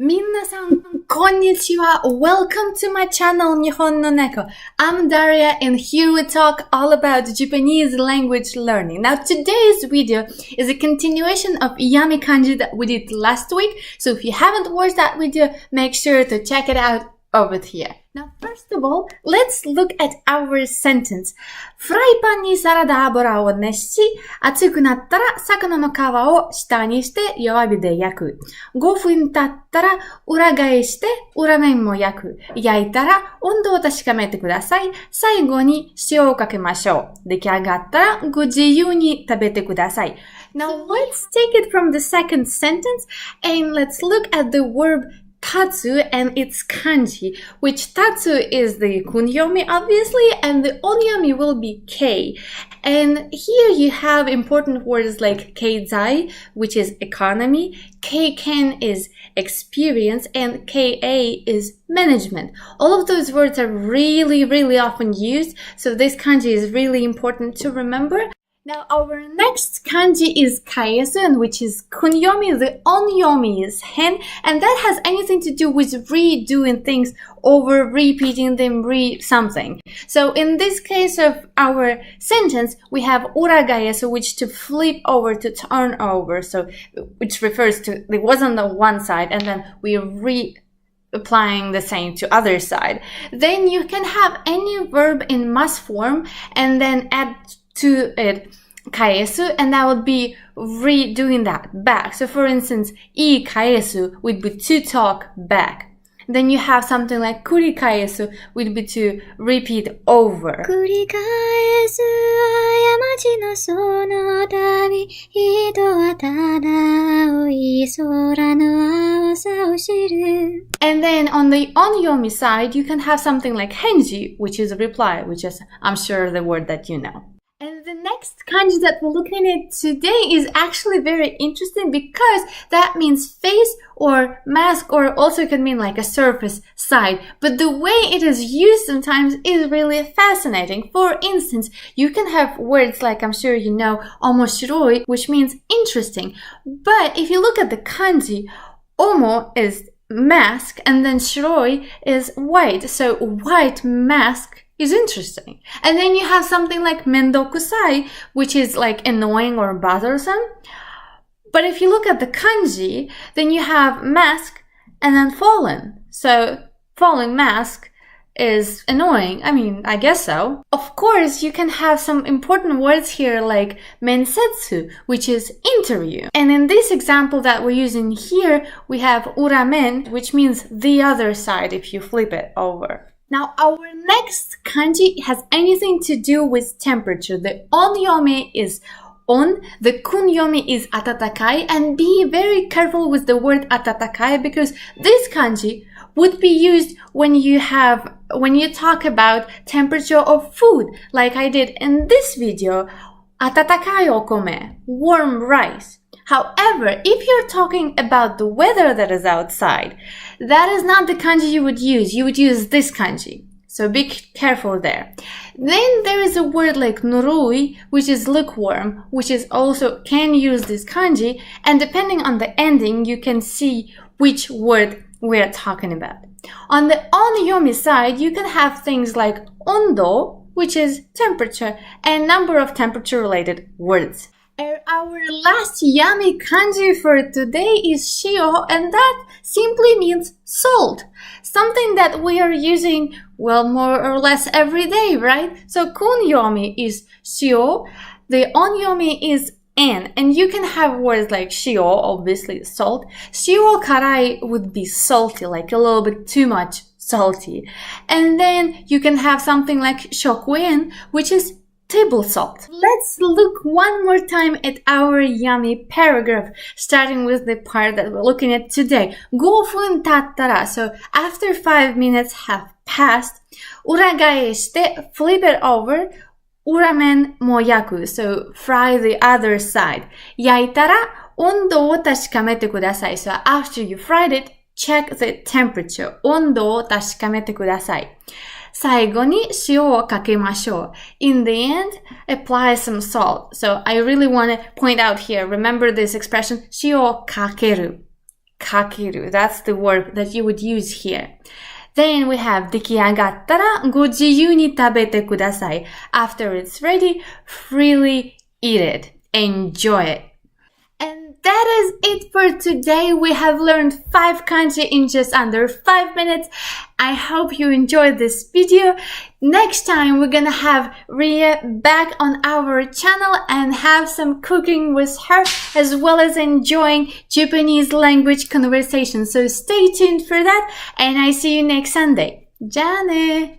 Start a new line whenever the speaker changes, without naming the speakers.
皆さん、こんにちは. Welcome to my channel, Nihonno Neko. I'm Daria and here we talk all about Japanese language learning. Now today's video is a continuation of Yami Kanji that we did last week. So if you haven't watched that video, make sure to check it out over here. Now first of all, let's look at our sentence. フライパンにサラダ油を熱し、熱くなったら魚の皮を下にして弱火で焼く。5分経ったら裏返して裏面も焼く。焼いたら温度を確かめてください。最後に塩をかけましょう。出来上がったらご自由に食べてください。Now let's take it from the second sentence and let's look at the verb tatsu and its kanji, which tatsu is the kunyomi obviously and the onyomi will be k. And here you have important words like keizai, which is economy, keiken is experience, and ka is management. All of those words are really often used, so this kanji is really important to remember. Now our next kanji is kaesun, which is kunyomi. The onyomi is hen, and that has anything to do with redoing things over, repeating them, something. So in this case of our sentence, we have uragaesu, which to flip over, to turn over, so which refers to it was on the one side, and then we applying the same to other side. Then you can have any verb in mas form and then add to it kaesu, and that would be redoing that back. So for instance, I kaesu would be to talk back. Then you have something like kurikaesu would be to repeat over.
繰り返す過ちのその度、人はただ青い空の青さを知る。
And then on the onyomi side, you can have something like henji, which is a reply, which is, I'm sure, the word that you know. And the next kanji that we're looking at today is actually very interesting because that means face or mask, or also can mean like a surface side. But the way it is used sometimes is really fascinating. For instance, you can have words like, I'm sure you know, omoshiroi, which means interesting. But if you look at the kanji, omo is mask and then shiroi is white. So white mask is interesting. And then you have something like mendokusai, which is like annoying or bothersome. But if you look at the kanji, then you have mask and then fallen. So fallen mask is annoying. I mean, I guess so. Of course, you can have some important words here like mensetsu, which is interview. And in this example that we're using here, we have uramen, which means the other side if you flip it over. Now, our next kanji has anything to do with temperature. The onyomi is on, the kunyomi is atatakai, and be very careful with the word atatakai because this kanji would be used when you talk about temperature of food, like I did in this video, atatakai okome, warm rice. However, if you're talking about the weather that is outside, that is not the kanji you would use. You would use this kanji. So be careful there. Then there is a word like nurui, which is lukewarm, which is also can use this kanji. And depending on the ending, you can see which word we're talking about. On the onyomi side, you can have things like ondo, which is temperature, and number of temperature-related words. Our last yummy kanji for today is shio, and that simply means salt. Something that we are using, well, more or less every day, right? So kunyomi is shio, the onyomi is en, and you can have words like shio, obviously salt. Shio karai would be salty, like a little bit too much salty. And then you can have something like shokuen, which is table salt. Let's look one more time at our yummy paragraph, starting with the part that we're looking at today. 5分経ったら, so after 5 minutes have passed, 裏返して flip it over, 裏面も焼く, so fry the other side. 焼いたら温度を確かめてください. So after you fried it, check the temperature. 温度を確かめてください. 最後に塩をかけましょう. In the end, apply some salt. So I really want to point out here, remember this expression, 塩をかける.かける. That's the word that you would use here. Then we have 出来上がったらご自由に食べてください. After it's ready, freely eat it. Enjoy it. And that is it for today. We have learned 5 kanji in just under 5 minutes. I hope you enjoyed this video. Next time we're gonna have Ria back on our channel and have some cooking with her as well as enjoying Japanese language conversation. So stay tuned for that and I see you next Sunday. じゃあね